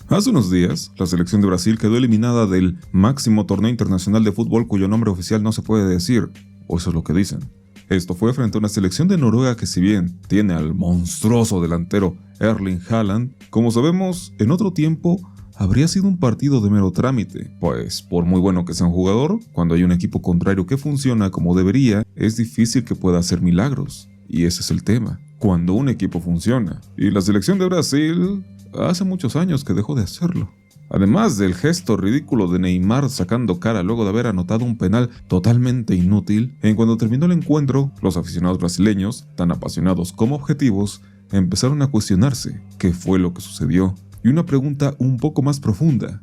Hace unos días, la selección de Brasil quedó eliminada del máximo torneo internacional de fútbol cuyo nombre oficial no se puede decir, o eso es lo que dicen. Esto fue frente a una selección de Noruega que, si bien tiene al monstruoso delantero Erling Haaland, como sabemos, en otro tiempo habría sido un partido de mero trámite, pues por muy bueno que sea un jugador, cuando hay un equipo contrario que funciona como debería, es difícil que pueda hacer milagros. Y ese es el tema, cuando un equipo funciona. Y la selección de Brasil hace muchos años que dejó de hacerlo. Además del gesto ridículo de Neymar sacando cara luego de haber anotado un penal totalmente inútil, en cuando terminó el encuentro, los aficionados brasileños, tan apasionados como objetivos, empezaron a cuestionarse qué fue lo que sucedió. Y una pregunta un poco más profunda.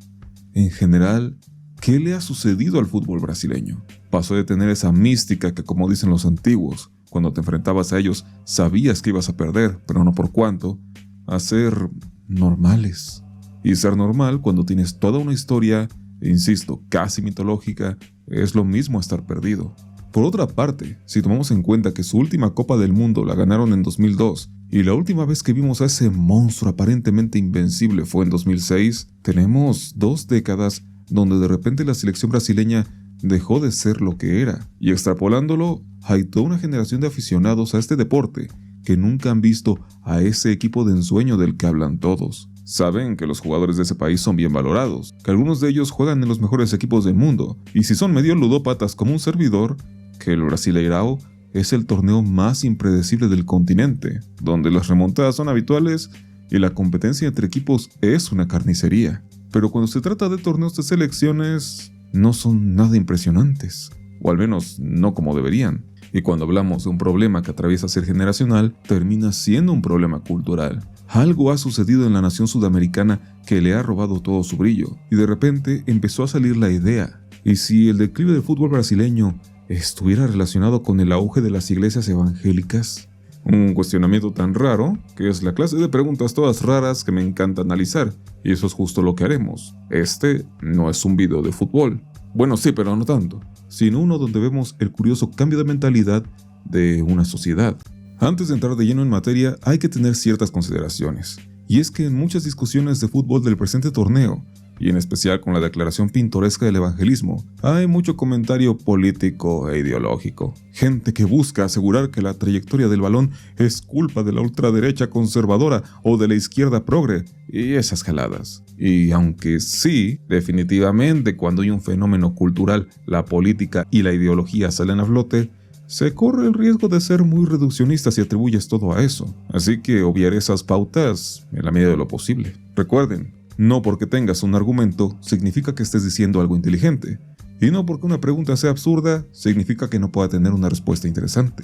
En general, ¿qué le ha sucedido al fútbol brasileño? Pasó de tener esa mística que, como dicen los antiguos, cuando te enfrentabas a ellos sabías que ibas a perder, pero no por cuánto, a ser normales. Y ser normal cuando tienes toda una historia, insisto, casi mitológica, es lo mismo a estar perdido. Por otra parte, si tomamos en cuenta que su última Copa del Mundo la ganaron en 2002 y la última vez que vimos a ese monstruo aparentemente invencible fue en 2006, tenemos 2 décadas donde de repente la selección brasileña dejó de ser lo que era. Y extrapolándolo, hay toda una generación de aficionados a este deporte que nunca han visto a ese equipo de ensueño del que hablan todos. Saben que los jugadores de ese país son bien valorados, que algunos de ellos juegan en los mejores equipos del mundo, y si son medio ludópatas como un servidor, que el Brasileirao es el torneo más impredecible del continente, donde las remontadas son habituales y la competencia entre equipos es una carnicería. Pero cuando se trata de torneos de selecciones, no son nada impresionantes, o al menos no como deberían. Y cuando hablamos de un problema que atraviesa ser generacional, termina siendo un problema cultural. Algo ha sucedido en la nación sudamericana que le ha robado todo su brillo, y de repente empezó a salir la idea, ¿y si el declive del fútbol brasileño estuviera relacionado con el auge de las iglesias evangélicas? Un cuestionamiento tan raro, que es la clase de preguntas todas raras que me encanta analizar, y eso es justo lo que haremos. Este no es un video de fútbol. Bueno, sí, pero no tanto, sino uno donde vemos el curioso cambio de mentalidad de una sociedad. Antes de entrar de lleno en materia, hay que tener ciertas consideraciones, y es que en muchas discusiones de fútbol del presente torneo, y en especial con la declaración pintoresca del evangelismo, hay mucho comentario político e ideológico. Gente que busca asegurar que la trayectoria del balón es culpa de la ultraderecha conservadora o de la izquierda progre, y esas jaladas. Y aunque sí, definitivamente cuando hay un fenómeno cultural, la política y la ideología salen a flote, se corre el riesgo de ser muy reduccionista si atribuyes todo a eso. Así que obviaré esas pautas en la medida de lo posible. Recuerden, no porque tengas un argumento significa que estés diciendo algo inteligente, y no porque una pregunta sea absurda significa que no pueda tener una respuesta interesante.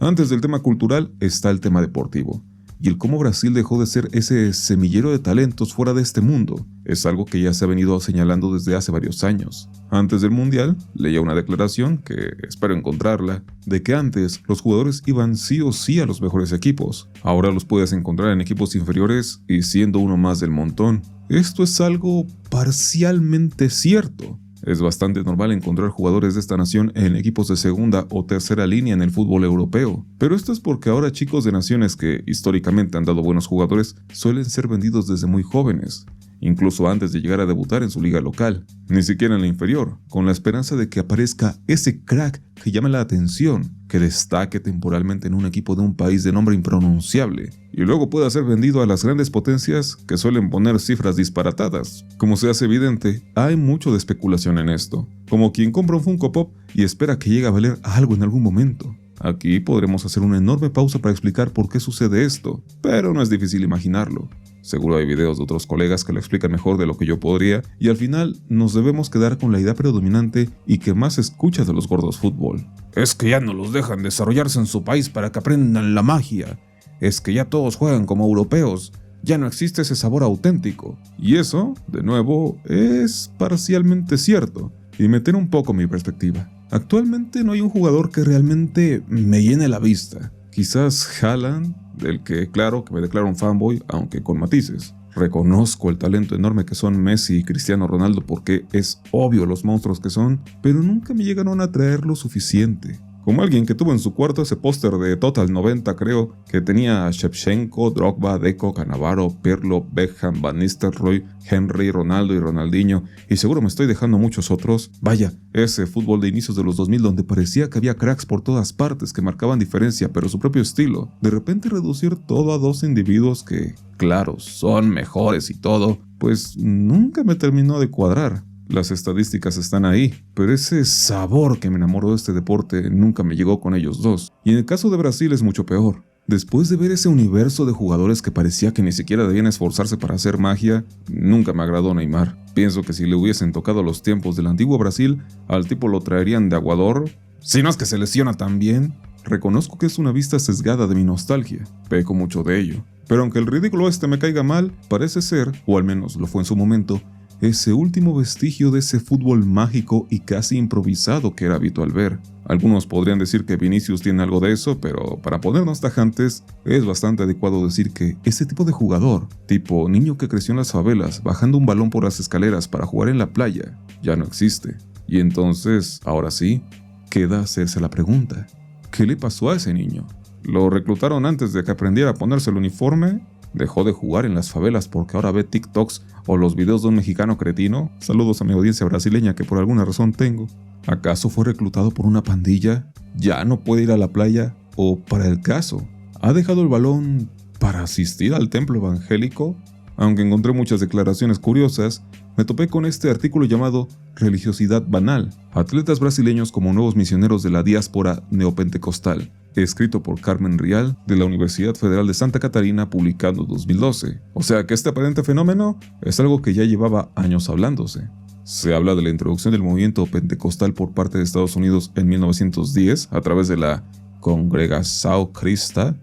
Antes del tema cultural está el tema deportivo, y el cómo Brasil dejó de ser ese semillero de talentos fuera de este mundo es algo que ya se ha venido señalando desde hace varios años. Antes del Mundial, leía una declaración, que espero encontrarla, de que antes los jugadores iban sí o sí a los mejores equipos. Ahora los puedes encontrar en equipos inferiores y siendo uno más del montón. Esto es algo parcialmente cierto. Es bastante normal encontrar jugadores de esta nación en equipos de segunda o tercera línea en el fútbol europeo. Pero esto es porque ahora chicos de naciones que históricamente han dado buenos jugadores suelen ser vendidos desde muy jóvenes, incluso antes de llegar a debutar en su liga local, ni siquiera en la inferior, con la esperanza de que aparezca ese crack que llame la atención, que destaque temporalmente en un equipo de un país de nombre impronunciable, y luego pueda ser vendido a las grandes potencias que suelen poner cifras disparatadas. Como se hace evidente, hay mucho de especulación en esto, como quien compra un Funko Pop y espera que llegue a valer algo en algún momento. Aquí podremos hacer una enorme pausa para explicar por qué sucede esto, pero no es difícil imaginarlo. Seguro hay videos de otros colegas que lo explican mejor de lo que yo podría, y al final nos debemos quedar con la idea predominante y que más se escucha de los gordos fútbol. Es que ya no los dejan desarrollarse en su país para que aprendan la magia. Es que ya todos juegan como europeos. Ya no existe ese sabor auténtico. Y eso, de nuevo, es parcialmente cierto. Y meter un poco mi perspectiva. Actualmente no hay un jugador que realmente me llene la vista. Quizás Haaland, del que claro que me declaro un fanboy, aunque con matices. Reconozco el talento enorme que son Messi y Cristiano Ronaldo porque es obvio los monstruos que son, pero nunca me llegaron a atraer lo suficiente. Como alguien que tuvo en su cuarto ese póster de Total 90, creo, que tenía a Shevchenko, Drogba, Deco, Cannavaro, Pirlo, Beckham, Van Nistelrooy, Henry, Ronaldo y Ronaldinho, y seguro me estoy dejando muchos otros. Vaya, ese fútbol de inicios de los 2000 donde parecía que había cracks por todas partes que marcaban diferencia, pero su propio estilo. De repente reducir todo a dos individuos que, claro, son mejores y todo, pues nunca me terminó de cuadrar. Las estadísticas están ahí, pero ese sabor que me enamoró de este deporte nunca me llegó con ellos dos. Y en el caso de Brasil es mucho peor. Después de ver ese universo de jugadores que parecía que ni siquiera debían esforzarse para hacer magia, nunca me agradó Neymar. Pienso que si le hubiesen tocado los tiempos del antiguo Brasil, al tipo lo traerían de aguador, si no es que se lesiona también. Reconozco que es una vista sesgada de mi nostalgia, peco mucho de ello. Pero aunque el ridículo este me caiga mal, parece ser, o al menos lo fue en su momento, ese último vestigio de ese fútbol mágico y casi improvisado que era habitual ver. Algunos podrían decir que Vinicius tiene algo de eso, pero para ponernos tajantes, es bastante adecuado decir que ese tipo de jugador, tipo niño que creció en las favelas bajando un balón por las escaleras para jugar en la playa, ya no existe. Y entonces, ahora sí, queda hacerse la pregunta, ¿qué le pasó a ese niño? ¿Lo reclutaron antes de que aprendiera a ponerse el uniforme? ¿Dejó de jugar en las favelas porque ahora ve TikToks o los videos de un mexicano cretino? Saludos a mi audiencia brasileña que por alguna razón tengo. ¿Acaso fue reclutado por una pandilla? ¿Ya no puede ir a la playa? ¿O para el caso, ha dejado el balón para asistir al templo evangélico? Aunque encontré muchas declaraciones curiosas, me topé con este artículo llamado Religiosidad Banal, atletas brasileños como nuevos misioneros de la diáspora neopentecostal, escrito por Carmen Rial de la Universidad Federal de Santa Catarina, publicado en 2012. O sea que este aparente fenómeno es algo que ya llevaba años hablándose. Se habla de la introducción del movimiento pentecostal por parte de Estados Unidos en 1910 a través de la Congregação Cristã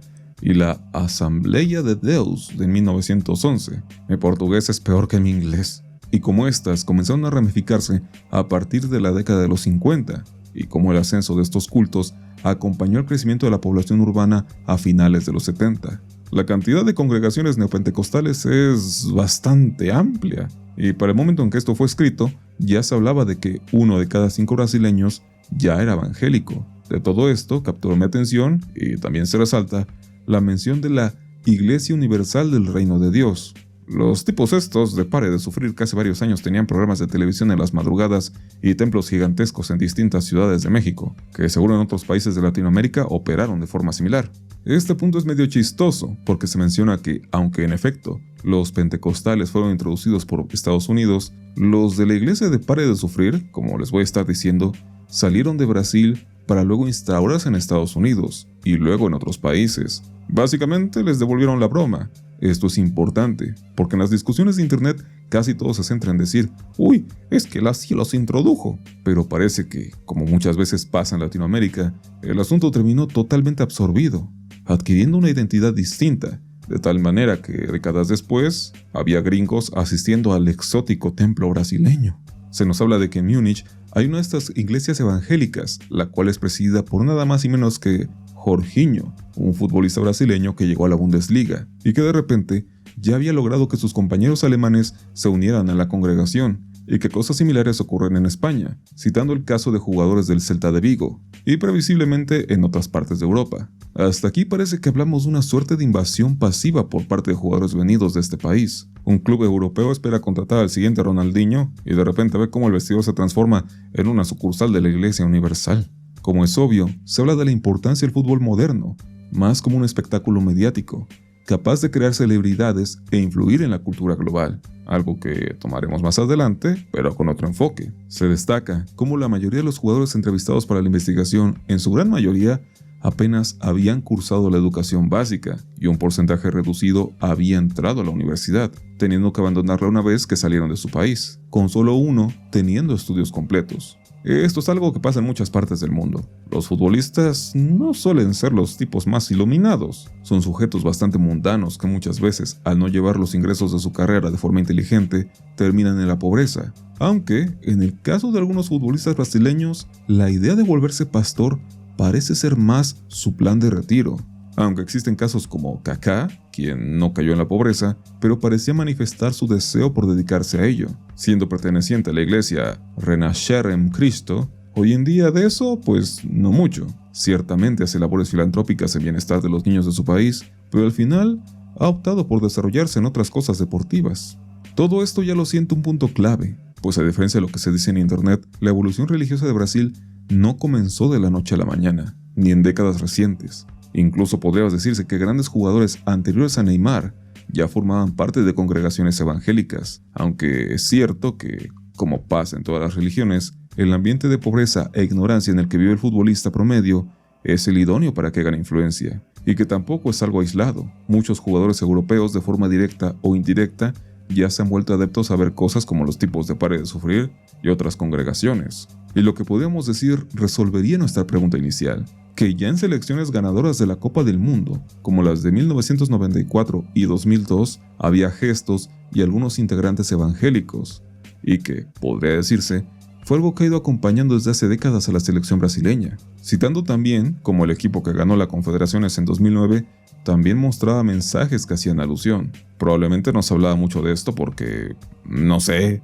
y la Asamblea de Deus de 1911. Mi portugués es peor que mi inglés. Y como estas comenzaron a ramificarse a partir de la década de los 50, y como el ascenso de estos cultos acompañó el crecimiento de la población urbana a finales de los 70. La cantidad de congregaciones neopentecostales es bastante amplia, y para el momento en que esto fue escrito, ya se hablaba de que 1 de cada 5 brasileños ya era evangélico. De todo esto capturó mi atención, y también se resalta, la mención de la Iglesia Universal del Reino de Dios. Los tipos estos, de pare de sufrir casi varios años, tenían programas de televisión en las madrugadas y templos gigantescos en distintas ciudades de México, que seguro en otros países de Latinoamérica operaron de forma similar. Este punto es medio chistoso, porque se menciona que, aunque en efecto, los pentecostales fueron introducidos por Estados Unidos, los de la iglesia de pare de sufrir, como les voy a estar diciendo, salieron de Brasil para luego instaurarse en Estados Unidos y luego en otros países. Básicamente les devolvieron la broma. Esto es importante, porque en las discusiones de internet casi todos se centran en decir «Uy, es que la CIA los introdujo», pero parece que, como muchas veces pasa en Latinoamérica, el asunto terminó totalmente absorbido, adquiriendo una identidad distinta, de tal manera que décadas después había gringos asistiendo al exótico templo brasileño. Se nos habla de que en Múnich hay una de estas iglesias evangélicas, la cual es presidida por nada más y menos que Jorginho, un futbolista brasileño que llegó a la Bundesliga y que de repente ya había logrado que sus compañeros alemanes se unieran a la congregación, y que cosas similares ocurren en España, citando el caso de jugadores del Celta de Vigo y previsiblemente en otras partes de Europa. Hasta aquí parece que hablamos de una suerte de invasión pasiva por parte de jugadores venidos de este país. Un club europeo espera contratar al siguiente Ronaldinho y de repente ve cómo el vestidor se transforma en una sucursal de la Iglesia Universal. Como es obvio, se habla de la importancia del fútbol moderno, más como un espectáculo mediático, capaz de crear celebridades e influir en la cultura global, algo que tomaremos más adelante, pero con otro enfoque. Se destaca cómo la mayoría de los jugadores entrevistados para la investigación, en su gran mayoría, apenas habían cursado la educación básica y un porcentaje reducido había entrado a la universidad, teniendo que abandonarla una vez que salieron de su país, con solo uno teniendo estudios completos. Esto es algo que pasa en muchas partes del mundo. Los futbolistas no suelen ser los tipos más iluminados. Son sujetos bastante mundanos que muchas veces, al no llevar los ingresos de su carrera de forma inteligente, terminan en la pobreza. Aunque, en el caso de algunos futbolistas brasileños, la idea de volverse pastor parece ser más su plan de retiro. Aunque existen casos como Kaká, quien no cayó en la pobreza, pero parecía manifestar su deseo por dedicarse a ello, siendo perteneciente a la iglesia Renascer en Cristo, Hoy en día de eso, pues no mucho. Ciertamente hace labores filantrópicas en bienestar de los niños de su país, pero al final ha optado por desarrollarse en otras cosas deportivas. Todo esto ya lo siento un punto clave, pues a diferencia de lo que se dice en internet, la evolución religiosa de Brasil no comenzó de la noche a la mañana, ni en décadas recientes. Incluso podríamos decirse que grandes jugadores anteriores a Neymar ya formaban parte de congregaciones evangélicas, aunque es cierto que, como pasa en todas las religiones, el ambiente de pobreza e ignorancia en el que vive el futbolista promedio es el idóneo para que gane influencia, y que tampoco es algo aislado. Muchos jugadores europeos de forma directa o indirecta ya se han vuelto adeptos a ver cosas como los tipos de Pare de Sufrir y otras congregaciones. Y lo que podríamos decir resolvería nuestra pregunta inicial, que ya en selecciones ganadoras de la Copa del Mundo, como las de 1994 y 2002, había gestos y algunos integrantes evangélicos, y que, podría decirse, fue algo que ha ido acompañando desde hace décadas a la selección brasileña. Citando también, como el equipo que ganó la Confederaciones en 2009, también mostraba mensajes que hacían alusión. Probablemente no se hablaba mucho de esto porque, no sé,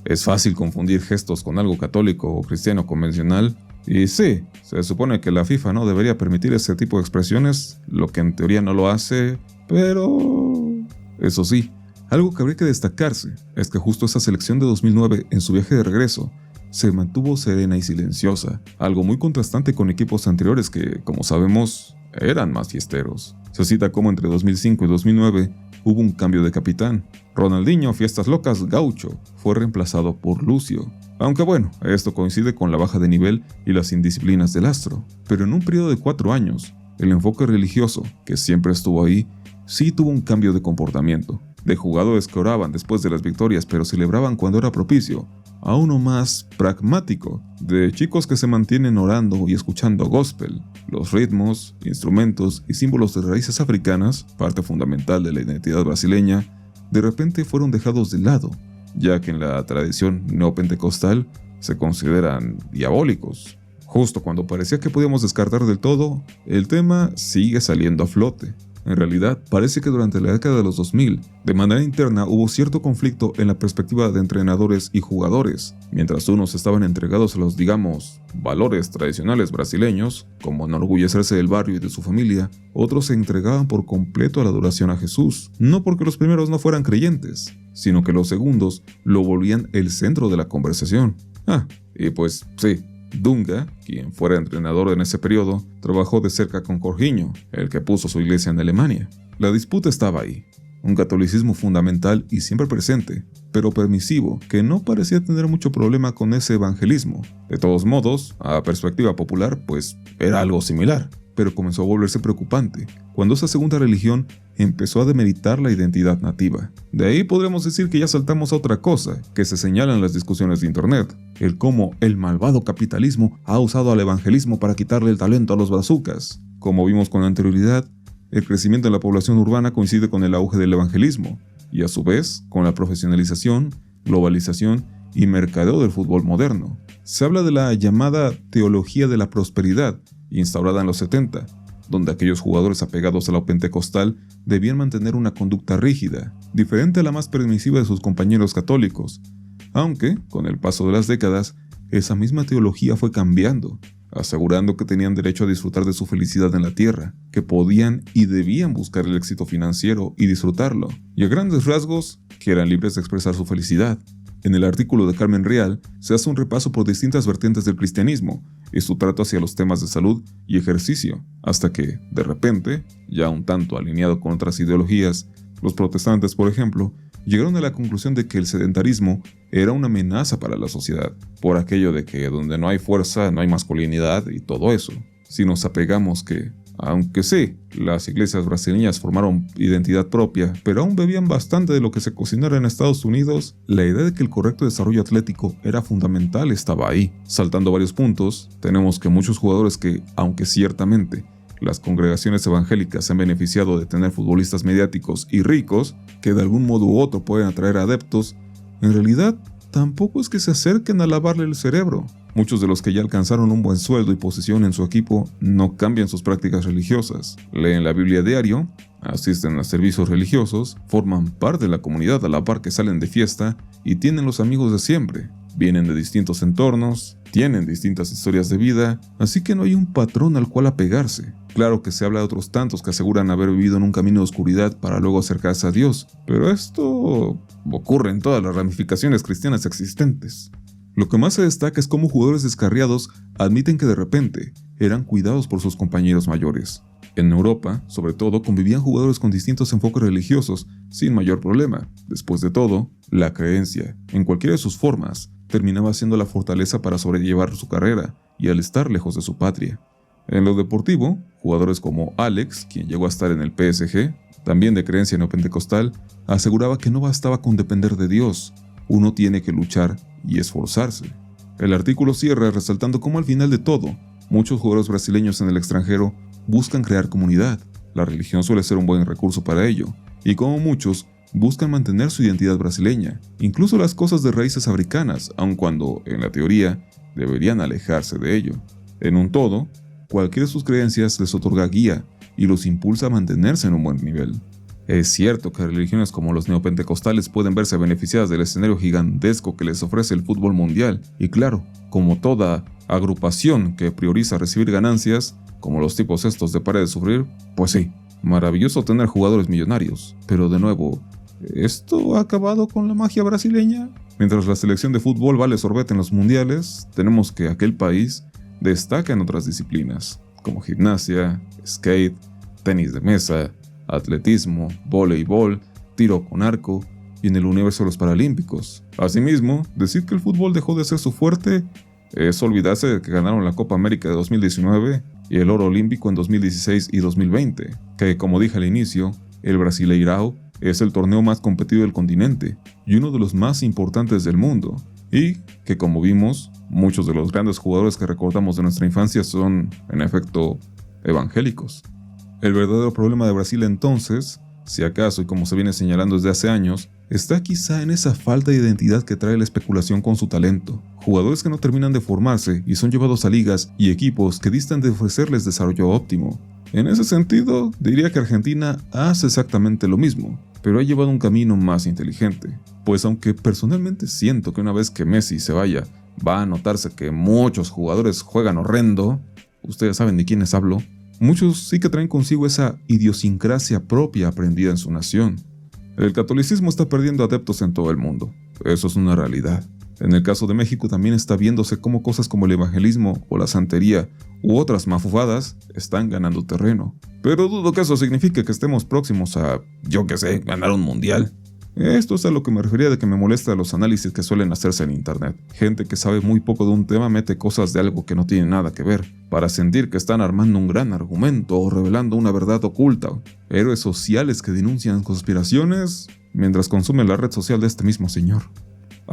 es fácil confundir gestos con algo católico o cristiano convencional. Y sí, se supone que la FIFA no debería permitir ese tipo de expresiones, lo que en teoría no lo hace, pero... Eso sí, algo que habría que destacarse es que justo esa selección de 2009, en su viaje de regreso, se mantuvo serena y silenciosa, algo muy contrastante con equipos anteriores que, como sabemos, eran más fiesteros. Se cita como entre 2005 y 2009 hubo un cambio de capitán. Ronaldinho, fiestas locas, gaucho, fue reemplazado por Lucio. Aunque bueno, esto coincide con la baja de nivel y las indisciplinas del astro. Pero en un periodo de 4 años, el enfoque religioso, que siempre estuvo ahí, sí tuvo un cambio de comportamiento. De jugadores que oraban después de las victorias pero celebraban cuando era propicio, a uno más pragmático, de chicos que se mantienen orando y escuchando gospel. Los ritmos, instrumentos y símbolos de raíces africanas, parte fundamental de la identidad brasileña, de repente fueron dejados de lado, ya que en la tradición neopentecostal se consideran diabólicos. Justo cuando parecía que podíamos descartar del todo, el tema sigue saliendo a flote. En realidad, parece que durante la década de los 2000, de manera interna hubo cierto conflicto en la perspectiva de entrenadores y jugadores. Mientras unos estaban entregados a los, digamos, valores tradicionales brasileños, como enorgullecerse del barrio y de su familia, otros se entregaban por completo a la adoración a Jesús, no porque los primeros no fueran creyentes, sino que los segundos lo volvían el centro de la conversación. Y pues sí, Dunga, quien fuera entrenador en ese periodo, trabajó de cerca con Jorginho, el que puso su iglesia en Alemania. La disputa estaba ahí, un catolicismo fundamental y siempre presente, pero permisivo, que no parecía tener mucho problema con ese evangelismo. De todos modos, a perspectiva popular, pues era algo similar, pero comenzó a volverse preocupante cuando esa segunda religión empezó a demeritar la identidad nativa. De ahí podremos decir que ya saltamos a otra cosa que se señala en las discusiones de internet, el cómo el malvado capitalismo ha usado al evangelismo para quitarle el talento a los brazucas. Como vimos con anterioridad, el crecimiento de la población urbana coincide con el auge del evangelismo, y a su vez con la profesionalización, globalización y mercadeo del fútbol moderno. Se habla de la llamada teología de la prosperidad, instaurada en los 70, donde aquellos jugadores apegados a lo pentecostal debían mantener una conducta rígida, diferente a la más permisiva de sus compañeros católicos, aunque, con el paso de las décadas, esa misma teología fue cambiando, asegurando que tenían derecho a disfrutar de su felicidad en la tierra, que podían y debían buscar el éxito financiero y disfrutarlo, y a grandes rasgos, que eran libres de expresar su felicidad. En el artículo de Carmen Real se hace un repaso por distintas vertientes del cristianismo y su trato hacia los temas de salud y ejercicio, hasta que, de repente, ya un tanto alineado con otras ideologías, los protestantes, por ejemplo, llegaron a la conclusión de que el sedentarismo era una amenaza para la sociedad, por aquello de que donde no hay fuerza no hay masculinidad y todo eso. Si nos apegamos que, aunque sí, las iglesias brasileñas formaron identidad propia, pero aún bebían bastante de lo que se cocinara en Estados Unidos, la idea de que el correcto desarrollo atlético era fundamental estaba ahí. Saltando varios puntos, tenemos que muchos jugadores que, aunque ciertamente las congregaciones evangélicas se han beneficiado de tener futbolistas mediáticos y ricos, que de algún modo u otro pueden atraer adeptos, en realidad tampoco es que se acerquen a lavarle el cerebro. Muchos de los que ya alcanzaron un buen sueldo y posición en su equipo no cambian sus prácticas religiosas, leen la Biblia diario, asisten a servicios religiosos, forman parte de la comunidad a la par que salen de fiesta y tienen los amigos de siempre. vienen de distintos entornos, tienen distintas historias de vida, así que no hay un patrón al cual apegarse. Claro que se habla de otros tantos que aseguran haber vivido en un camino de oscuridad para luego acercarse a Dios, pero esto ocurre en todas las ramificaciones cristianas existentes. Lo que más se destaca es cómo jugadores descarriados admiten que de repente eran cuidados por sus compañeros mayores. En Europa, sobre todo, convivían jugadores con distintos enfoques religiosos sin mayor problema. Después de todo, la creencia, en cualquiera de sus formas, terminaba siendo la fortaleza para sobrellevar su carrera y al estar lejos de su patria. En lo deportivo, jugadores como Alex, quien llegó a estar en el PSG, también de creencia neopentecostal, aseguraba que no bastaba con depender de Dios, uno tiene que luchar y esforzarse. El artículo cierra resaltando cómo al final de todo, muchos jugadores brasileños en el extranjero buscan crear comunidad. La religión suele ser un buen recurso para ello, y como muchos, buscan mantener su identidad brasileña, incluso las cosas de raíces africanas, aun cuando, en la teoría, deberían alejarse de ello. En un todo, cualquiera de sus creencias les otorga guía y los impulsa a mantenerse en un buen nivel. Es cierto que religiones como los neopentecostales pueden verse beneficiadas del escenario gigantesco que les ofrece el fútbol mundial, y claro, como toda agrupación que prioriza recibir ganancias, como los tipos estos de Pare de Sufrir, pues sí, maravilloso tener jugadores millonarios, pero de nuevo, ¿esto ha acabado con la magia brasileña? Mientras la selección de fútbol vale sorbete en los mundiales, tenemos que aquel país destaca en otras disciplinas, como gimnasia, skate, tenis de mesa, atletismo, voleibol, tiro con arco y en el universo de los paralímpicos. Asimismo, decir que el fútbol dejó de ser su fuerte es olvidarse de que ganaron la Copa América de 2019 y el oro olímpico en 2016 y 2020, que como dije al inicio, el Brasileirao es el torneo más competido del continente y uno de los más importantes del mundo, y que como vimos, muchos de los grandes jugadores que recordamos de nuestra infancia son, en efecto, evangélicos. El verdadero problema de Brasil entonces, si acaso y como se viene señalando desde hace años, está quizá en esa falta de identidad que trae la especulación con su talento. Jugadores que no terminan de formarse y son llevados a ligas y equipos que distan de ofrecerles desarrollo óptimo. En ese sentido, diría que Argentina hace exactamente lo mismo, pero ha llevado un camino más inteligente. Pues aunque personalmente siento que una vez que Messi se vaya, va a notarse que muchos jugadores juegan horrendo, ustedes saben de quiénes hablo, muchos sí que traen consigo esa idiosincrasia propia aprendida en su nación. El catolicismo está perdiendo adeptos en todo el mundo, eso es una realidad. En el caso de México también está viéndose cómo cosas como el evangelismo o la santería u otras mafufadas están ganando terreno. Pero dudo que eso signifique que estemos próximos a, yo qué sé, ganar un mundial. Esto es a lo que me refería de que me molesta los análisis que suelen hacerse en internet. Gente que sabe muy poco de un tema mete cosas de algo que no tiene nada que ver, para sentir que están armando un gran argumento o revelando una verdad oculta. Héroes sociales que denuncian conspiraciones mientras consumen la red social de este mismo señor.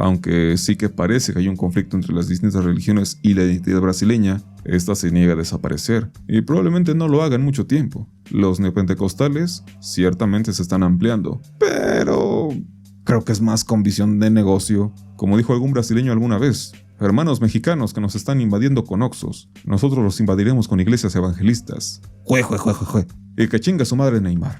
Aunque sí que parece que hay un conflicto entre las distintas religiones y la identidad brasileña, esta se niega a desaparecer, y probablemente no lo haga en mucho tiempo. Los neopentecostales ciertamente se están ampliando, pero creo que es más con visión de negocio. Como dijo algún brasileño alguna vez, hermanos mexicanos que nos están invadiendo con oxos, nosotros los invadiremos con iglesias evangelistas. Jue. Y que chinga su madre Neymar.